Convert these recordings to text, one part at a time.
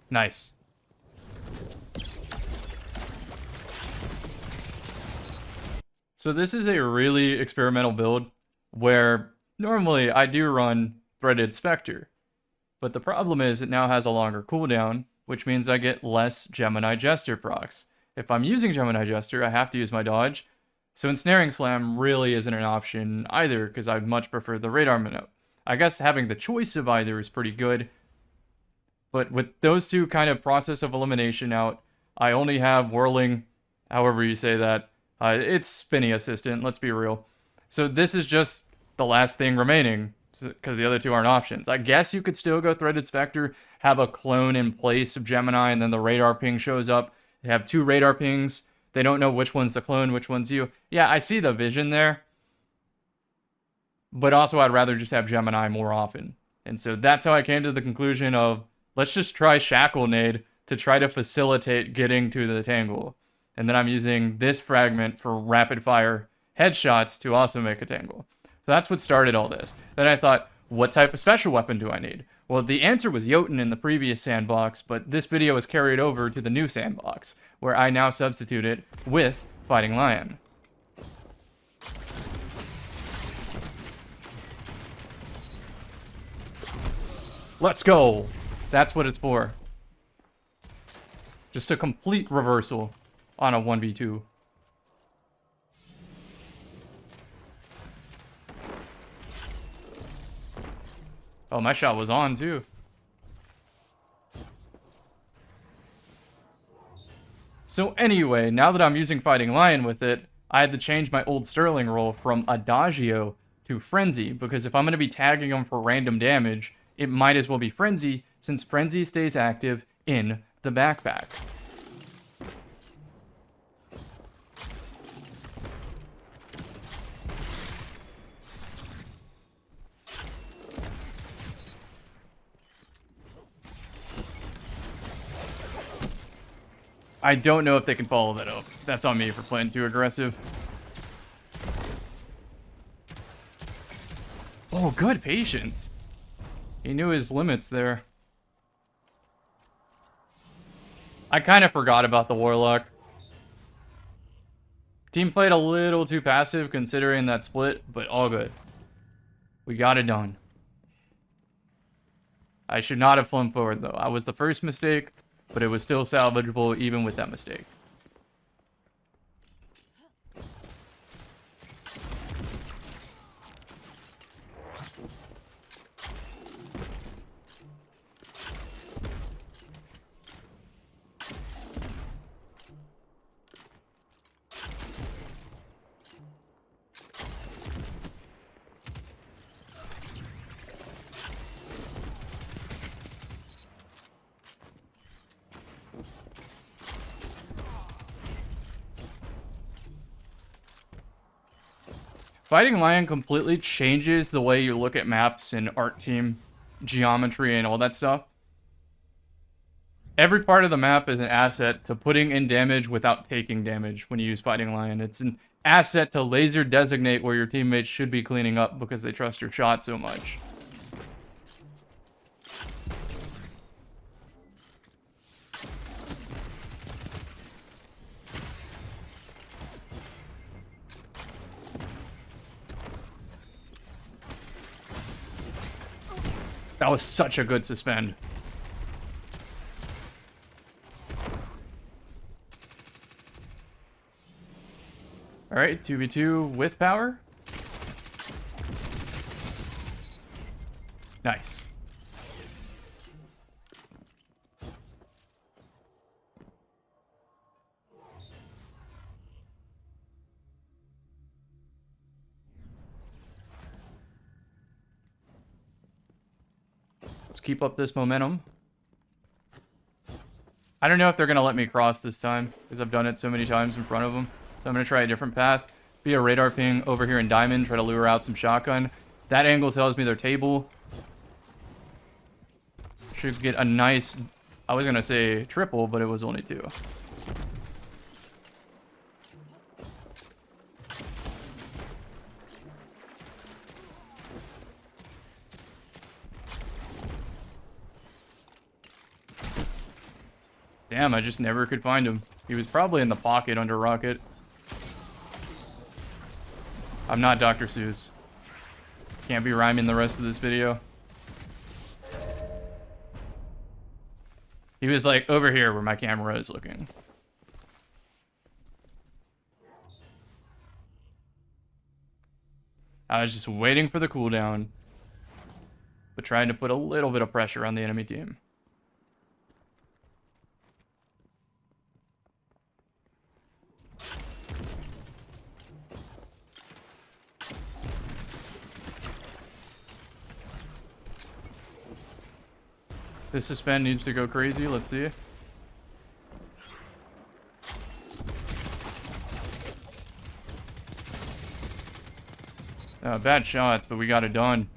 Nice. So this is a really experimental build where normally I do run Threaded Spectre, but the problem is it now has a longer cooldown, which means I get less Gemini Jester procs. If I'm using Gemini Jester, I have to use my dodge, so Ensnaring Slam really isn't an option either because I much prefer the Radar Minnow. I guess having the choice of either is pretty good, but with those two kind of process of elimination out, I only have Whirling, however you say that. It's Spinny Assistant, let's be real. So this is just the last thing remaining, because the other two aren't options. I guess you could still go Threaded Spectre, have a clone in place of Gemini, and then the radar ping shows up. They have two radar pings. They don't know which one's the clone, which one's you. Yeah, I see the vision there. But also, I'd rather just have Gemini more often. And so that's how I came to the conclusion of, let's just try Shackle Nade to try to facilitate getting to the Tangle. And then I'm using this fragment for rapid fire headshots to also make a Tangle. So that's what started all this. Then I thought, what type of special weapon do I need? Well, the answer was Jotun in the previous sandbox, but this video was carried over to the new sandbox, where I now substitute it with Fighting Lion. Let's go! That's what it's for. Just a complete reversal on a 1v2. Oh, my shot was on too. So anyway, now that I'm using Fighting Lion with it, I had to change my old Sterling roll from Adagio to Frenzy, because if I'm going to be tagging them for random damage, it might as well be Frenzy, since Frenzy stays active in the backpack. I don't know if they can follow that up. That's on me for playing too aggressive. Oh, good patience. He knew his limits there. I kind of forgot about the Warlock. Team played a little too passive considering that split, but all good. We got it done. I should not have flown forward though. I was the first mistake, but it was still salvageable even with that mistake. Fighting Lion completely changes the way you look at maps and art team geometry and all that stuff. Every part of the map is an asset to putting in damage without taking damage when you use Fighting Lion. It's an asset to laser designate where your teammates should be cleaning up because they trust your shot so much. That was such a good suspend. Alright, 2v2 with power. Nice. Let's keep up this momentum. I don't know if they're going to let me cross this time, because I've done it so many times in front of them. So I'm going to try a different path. Be a radar ping over here in Diamond, try to lure out some shotgun. That angle tells me they're table. Should get a nice, I was going to say triple, but it was only two. Damn, I just never could find him. He was probably in the pocket under Rocket. I'm not Dr. Seuss. Can't be rhyming the rest of this video. He was like over here where my camera is looking. I was just waiting for the cooldown, but trying to put a little bit of pressure on the enemy team. This suspend needs to go crazy. Let's see. Bad shots, but we got it done.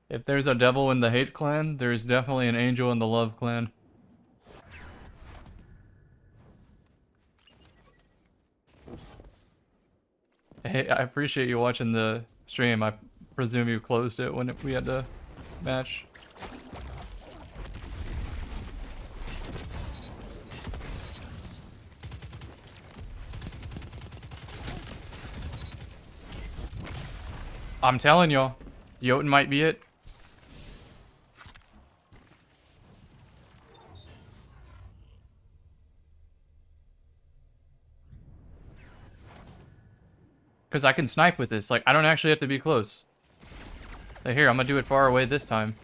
If there's a devil in the hate clan, there's definitely an angel in the love clan. Hey, I appreciate you watching the stream. I presume you closed it when we had to match. I'm telling y'all, Jotun might be it. Because I can snipe with this. Like, I don't actually have to be close. Like, here, I'm gonna do it far away this time.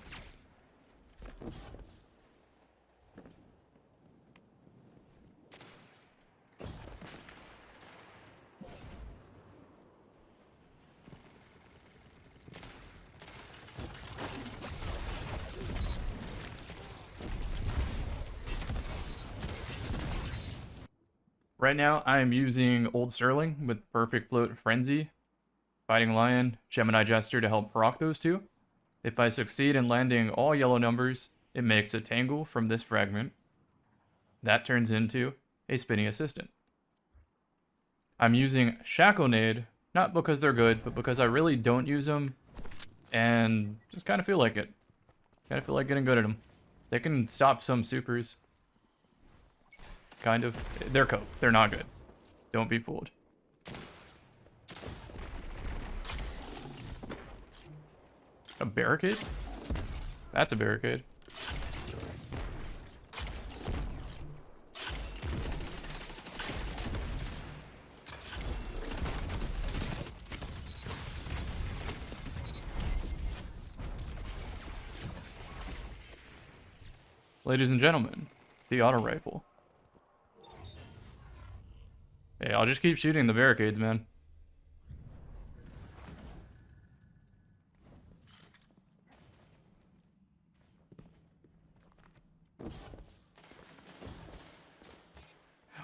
Right now, I am using Old Sterling with Perfect Float Frenzy, Fighting Lion, Gemini Jester to help proc those two. If I succeed in landing all yellow numbers, it makes a tangle from this fragment. That turns into a spinning assistant. I'm using shackle nade, not because they're good, but because I really don't use them and just kind of feel like it. Kind of feel like getting good at them. They can stop some supers. Kind of. They're cope. They're not good. Don't be fooled. A barricade? That's a barricade. Ladies and gentlemen, the auto rifle. Hey, I'll just keep shooting the barricades, man.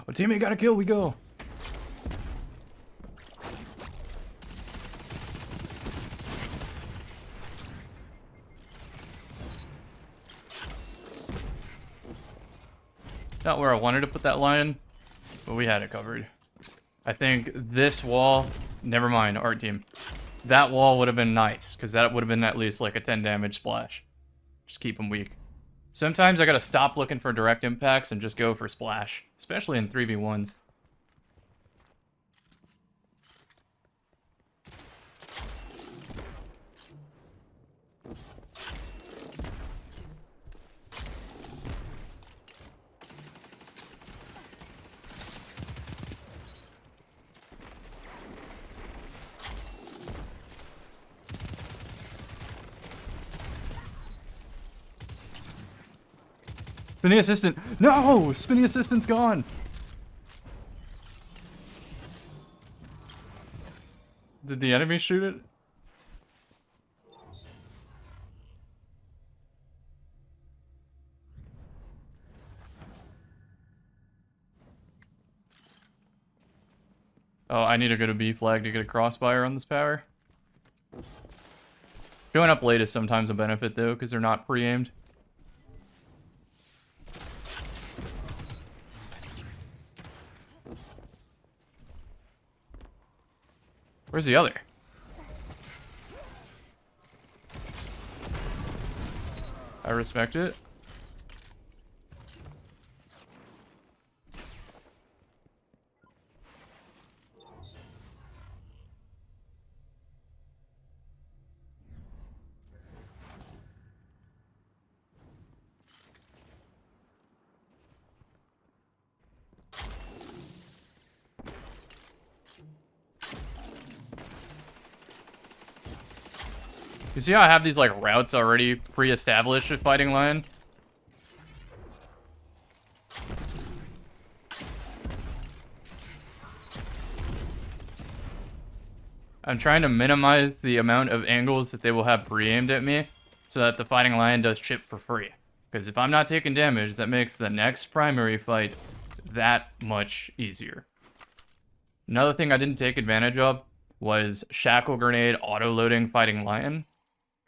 Oh, teammate got a kill, we go. Not where I wanted to put that lion, but we had it covered. I think this wall, never mind, art team. That wall would have been nice, because that would have been at least like a 10 damage splash. Just keep them weak. Sometimes I gotta stop looking for direct impacts and just go for splash, especially in 3v1s. Spinny assistant. No! Spinny assistant's gone. Did the enemy shoot it? Oh, I need to go to B flag to get a crossfire on this power. Showing up late is sometimes a benefit, though, because they're not pre-aimed. Where's the other? I respect it. You see how I have these, like, routes already pre-established at Fighting Lion? I'm trying to minimize the amount of angles that they will have pre-aimed at me so that the Fighting Lion does chip for free. Because if I'm not taking damage, that makes the next primary fight that much easier. Another thing I didn't take advantage of was shackle grenade auto-loading Fighting Lion,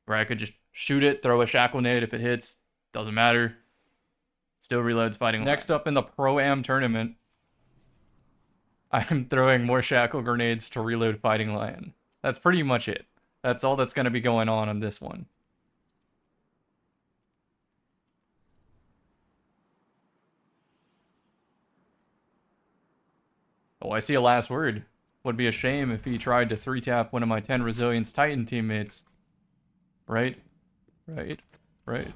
where I could just shoot it, throw a shackle nade if it hits, doesn't matter. Still reloads Fighting Lion. Next up in the Pro-Am tournament, I'm throwing more shackle grenades to reload Fighting Lion. That's pretty much it. That's all that's going to be going on this one. Oh, I see a last word. Would be a shame if he tried to 3-tap one of my 10 Resilience Titan teammates. Right? Right? Right?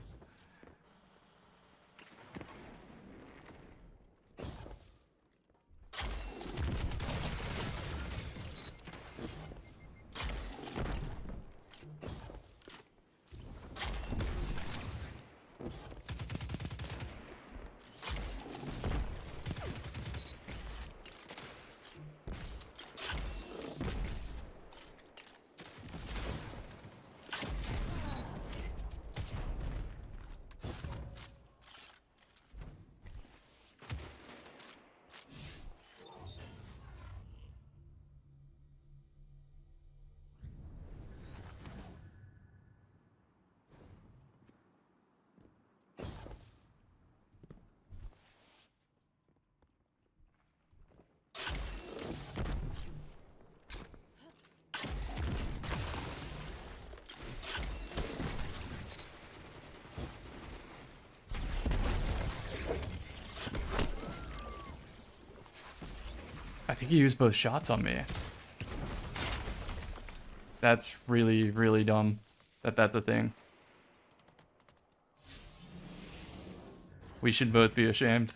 I think he used both shots on me. That's really, really dumb that that's a thing. We should both be ashamed.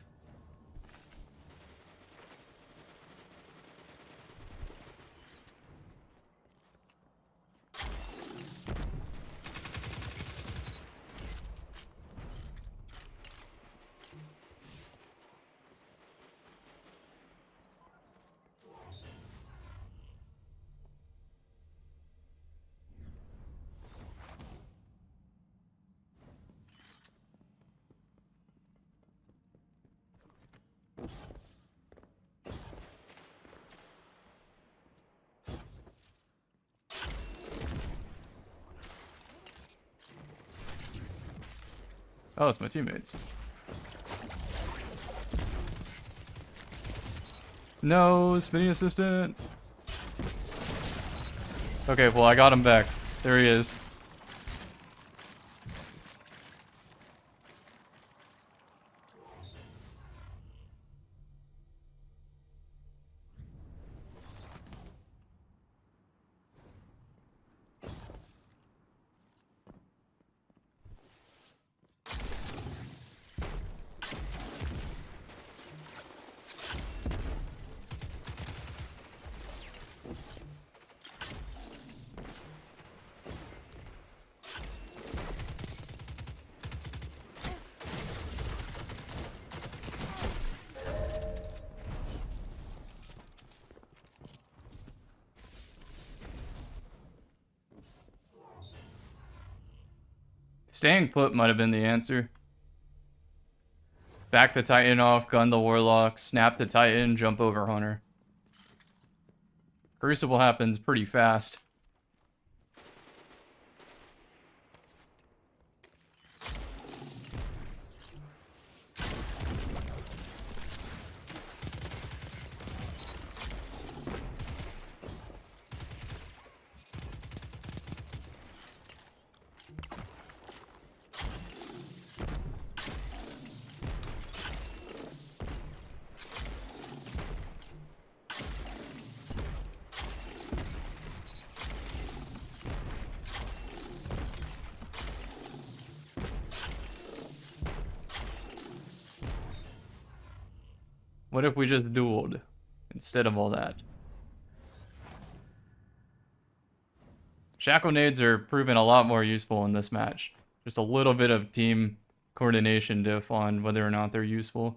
Oh, it's my teammates. No, spinning assistant. Okay, well, I got him back. There he is. Staying put might have been the answer. Back the Titan off, gun the Warlock, snap the Titan, jump over Hunter. Crucible happens pretty fast. What if we just dueled instead of all that? Shackle nades are proving a lot more useful in this match. Just a little bit of team coordination diff on whether or not they're useful.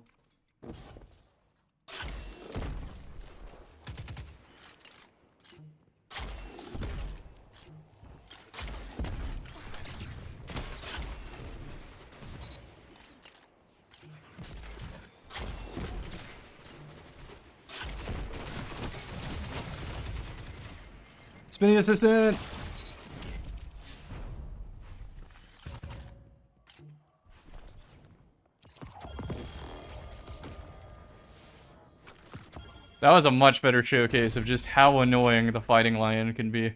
Spinning assistant! That was a much better showcase of just how annoying the fighting lion can be.